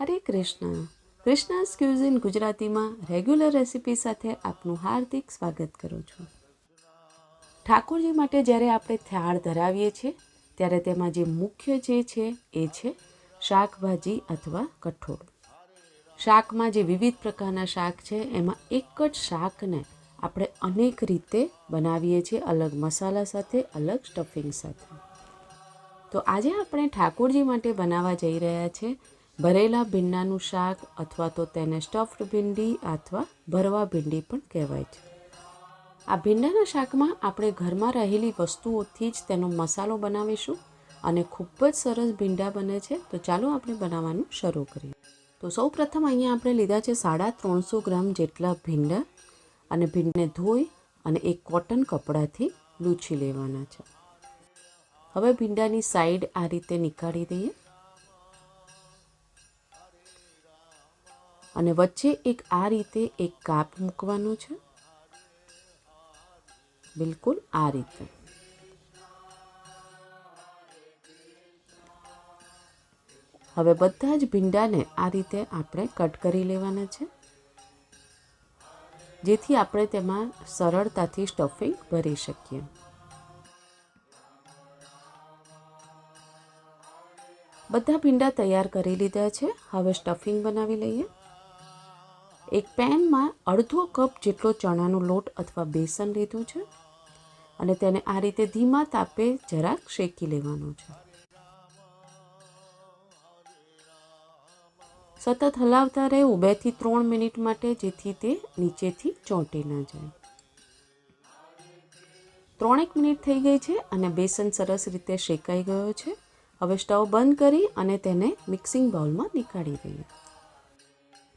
હરે Krishna. કૃષ્ણાસ cuisine ગુજરાતીમાં regular recipe સાથે આપનું હાર્દિક સ્વાગત કરું છું. ઠાકોરજી માટે જ્યારે આપણે થાળ ધરાવીએ છીએ ત્યારે તેમાં જે મુખ્ય જે છે એ છે શાકભાજી અથવા કઠોળ. શાકમાં જે વિવિધ પ્રકારના શાક છે એમાં એક જ શાકને આપણે અનેક રીતે બનાવીએ છીએ, અલગ મસાલા સાથે, અલગ સ્ટફિંગ સાથે. તો આજે આપણે ઠાકોરજી માટે બનાવવા જઈ રહ્યા છે ભરેલા ભીંડાનું શાક, અથવા તો તેને સ્ટફ્ડ ભીંડી અથવા ભરવા ભીંડી પણ કહેવાય છે. આ ભીંડાના શાકમાં આપણે ઘરમાં રહેલી વસ્તુઓથી જ તેનો મસાલો બનાવીશું અને ખૂબ જ સરસ ભીંડા બને છે. તો ચાલો આપણે બનાવવાનું શરૂ કરીએ. તો સૌ પ્રથમ અહીંયા આપણે લીધા છે 350 ગ્રામ જેટલા ભીંડા અને ભીંડાને ધોઈ અને એક કોટન કપડાથી લૂછી લેવાના છે. હવે ભીંડાની સાઈડ આ રીતે નીકાળી દઈએ અને વચ્ચે એક આ રીતે એક કાપ મૂકવાનો છે, બિલકુલ આ રીતે. હવે બધા જ ભીંડાને આ રીતે આપણે કટ કરી લેવાના છે, જેથી આપણે તેમાં સરળતાથી સ્ટફિંગ ભરી શકીએ. બધા ભીંડા તૈયાર કરી લીધા છે. હવે સ્ટફિંગ બનાવી લઈએ. એક પેનમાં અડધો કપ જેટલો ચણાનો લોટ અથવા બેસન લીધું છે અને તેને આ રીતે ધીમા તાપે જરાક શેકી લેવાનું છે. સતત હલાવતા રહેવું 2 થી 3 મિનિટ માટે, જેથી તે નીચેથી ચોંટી ના જાય. 3 મિનિટ થઈ ગઈ છે અને બેસન સરસ રીતે શેકાઈ ગયો છે. હવે સ્ટવ બંધ કરી અને તેને મિક્સિંગ બાઉલમાં નીકાળી દઈએ.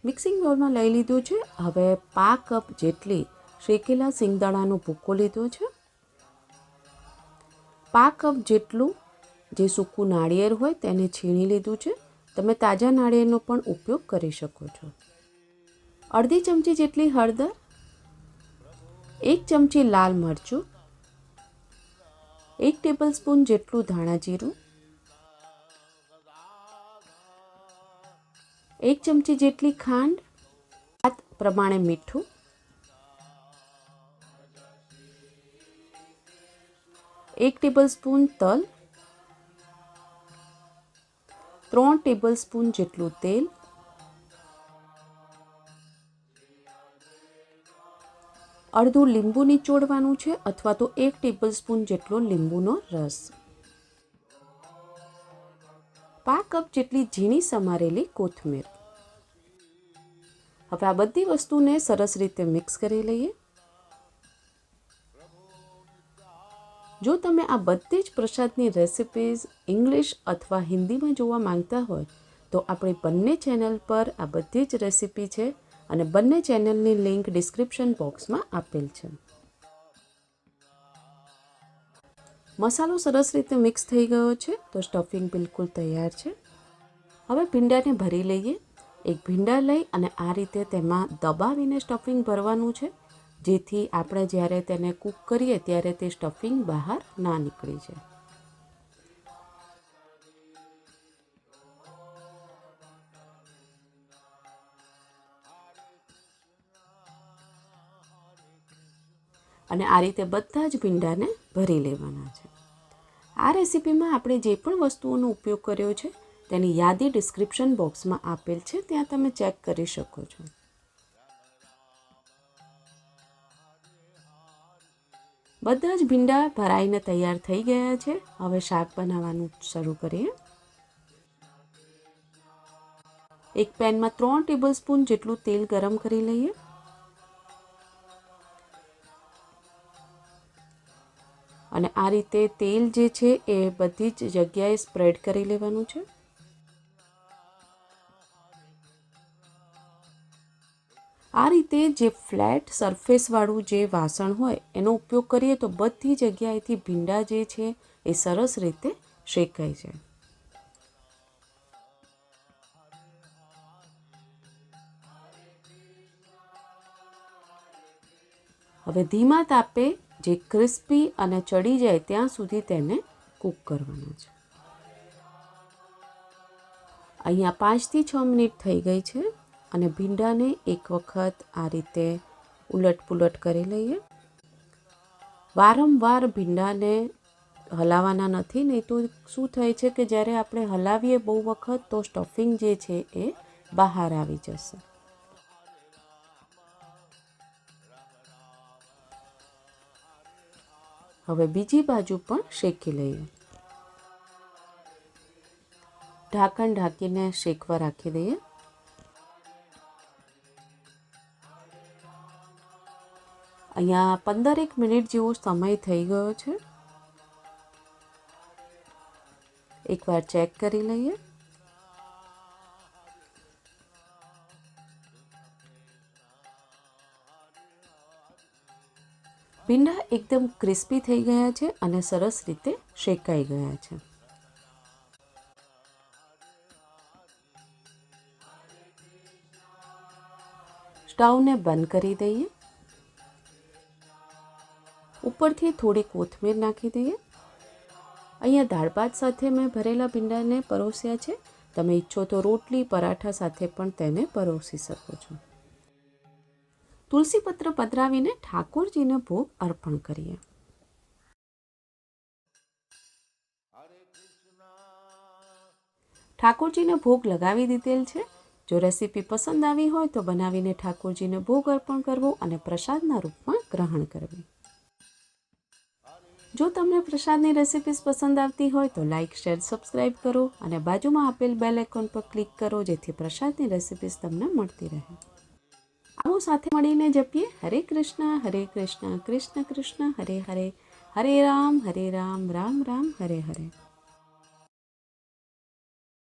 મિક્સિંગ બાઉલમાં લઈ લીધું છે. હવે 1/2 કપ જેટલી શેકેલા સિંગદાણાનો ભૂકો લીધો છે. 1/2 કપ જેટલું જે સૂકું નાળિયેર હોય તેને છીણી લીધું છે. તમે તાજા નાળિયેરનો પણ ઉપયોગ કરી શકો છો. અડધી ચમચી જેટલી હળદર, 1 ચમચી લાલ મરચું, 1 ટેબલસ્પૂન જેટલું ધાણા જીરું, 1 ચમચી જેટલી ખાંડ, સ્વાદ પ્રમાણે મીઠું, 1 ટેબલસ્પૂન તલ, 3 ટેબલસ્પૂન જેટલું તેલ, અડધું લીંબુ નિચોડવાનું છે અથવા તો 1 ટેબલસ્પૂન જેટલો લીંબુનો રસ, 1/2 કપ જેટલી ઝીણી સમારેલી કોથમીર. હવે આ બધી વસ્તુને સરસ રીતે મિક્સ કરી લઈએ. જો તમે આ બધી જ પ્રસાદની રેસિપીઝ ઇંગ્લિશ અથવા હિન્દીમાં જોવા માંગતા હોય તો આપણી બંને ચેનલ પર આ બધી જ રેસિપી છે અને બંને ચેનલની લિંક ડિસ્ક્રિપ્શન બોક્સમાં આપેલ છે. મસાલો સરસ રીતે મિક્સ થઈ ગયો છે તો સ્ટફિંગ બિલકુલ તૈયાર છે. હવે ભીંડાને ભરી લઈએ. એક ભીંડા લઈ અને આ રીતે તેમાં દબાવીને સ્ટફિંગ ભરવાનું છે, જેથી આપણે જ્યારે તેને કૂક કરીએ ત્યારે તે સ્ટફિંગ બહાર ના નીકળી જાય. અને આ રીતે બધા જ ભીંડાને ભરી લેવાના છે. આ રેસિપીમાં આપણે જે પણ વસ્તુઓનો ઉપયોગ કર્યો છે તેની યાદી ડિસ્ક્રિપ્શન બોક્સમાં આપેલ છે, ત્યાં તમે ચેક કરી શકો છો. બધા જ ભીંડા ભરાઈને તૈયાર થઈ ગયા છે. હવે શાક બનાવવાનું શરૂ કરીએ. એક પેનમાં 3 ટેબલસ્પૂન જેટલું તેલ ગરમ કરી લઈએ. અને આ રીતે તેલ જે છે એ બધી જ જગ્યાએ સ્પ્રેડ કરી લેવાનું છે. આ રીતે જે ફ્લેટ સરફેસવાળું જે વાસણ હોય એનો ઉપયોગ કરીએ તો બધી જગ્યાએથી ભીંડા જે છે એ સરસ રીતે શેકાઈ જાય. હવે ધીમા તાપે જે ક્રિસ્પી અને ચડી જાય ત્યાં સુધી તેને કૂક કરવાના છે. અહીંયા 5 થી 6 મિનિટ થઈ ગઈ છે અને ભીંડાને એક વખત આ રીતે ઉલટપુલટ કરી લઈએ. વારંવાર ભીંડાને હલાવવાના નથી, નહીં તો શું થાય છે કે જ્યારે આપણે હલાવીએ બહુ વખત તો સ્ટફિંગ જે છે એ બહાર આવી જશે. હવે બીજી બાજુ પણ શેકી લઈએ. ઢાંકણ ઢાંકીને શેકવા રાખી દઈએ. અહીંયા 15 મિનિટ જેવો સમય થઈ ગયો છે. એકવાર ચેક કરી લઈએ. ભીંડા એકદમ ક્રિસ્પી થઈ ગયા છે અને સરસ રીતે શેકાઈ ગયા છે. સ્ટવને બંધ કરી દઈએ. ઉપરથી થોડી કોથમીર નાખી દઈએ. અહીંયા દાળ ભાત સાથે મેં ભરેલા ભીંડાને પરોસ્યા છે. તમે ઈચ્છો તો રોટલી પરાઠા સાથે પણ તેને પરોસી શકો છો. તુલસી પત્ર પધરાવીને ઠાકોરજીને ભોગ અર્પણ કરીએ. ઠાકોરજીને ભોગ લગાવી દીધેલ છે. જો રેસીપી પસંદ આવી હોય તો બનાવીને ઠાકોરજીને ભોગ અર્પણ કરવો અને પ્રસાદના રૂપમાં ગ્રહણ કરવી. જો તમને પ્રસાદની રેસીપીસ પસંદ આવતી હોય તો લાઇક, શેર, સબસ્ક્રાઈબ કરો અને બાજુમાં આપેલ બેલ આઇકોન પર ક્લિક કરો જેથી પ્રસાદની રેસીપીસ તમને મળતી રહે. આવો સાથે મળીને જપીએ હરે કૃષ્ણ, કૃષ્ણ કૃષ્ણ હરે હરે, હરે રામ રામ, રામ રામ હરે હરે.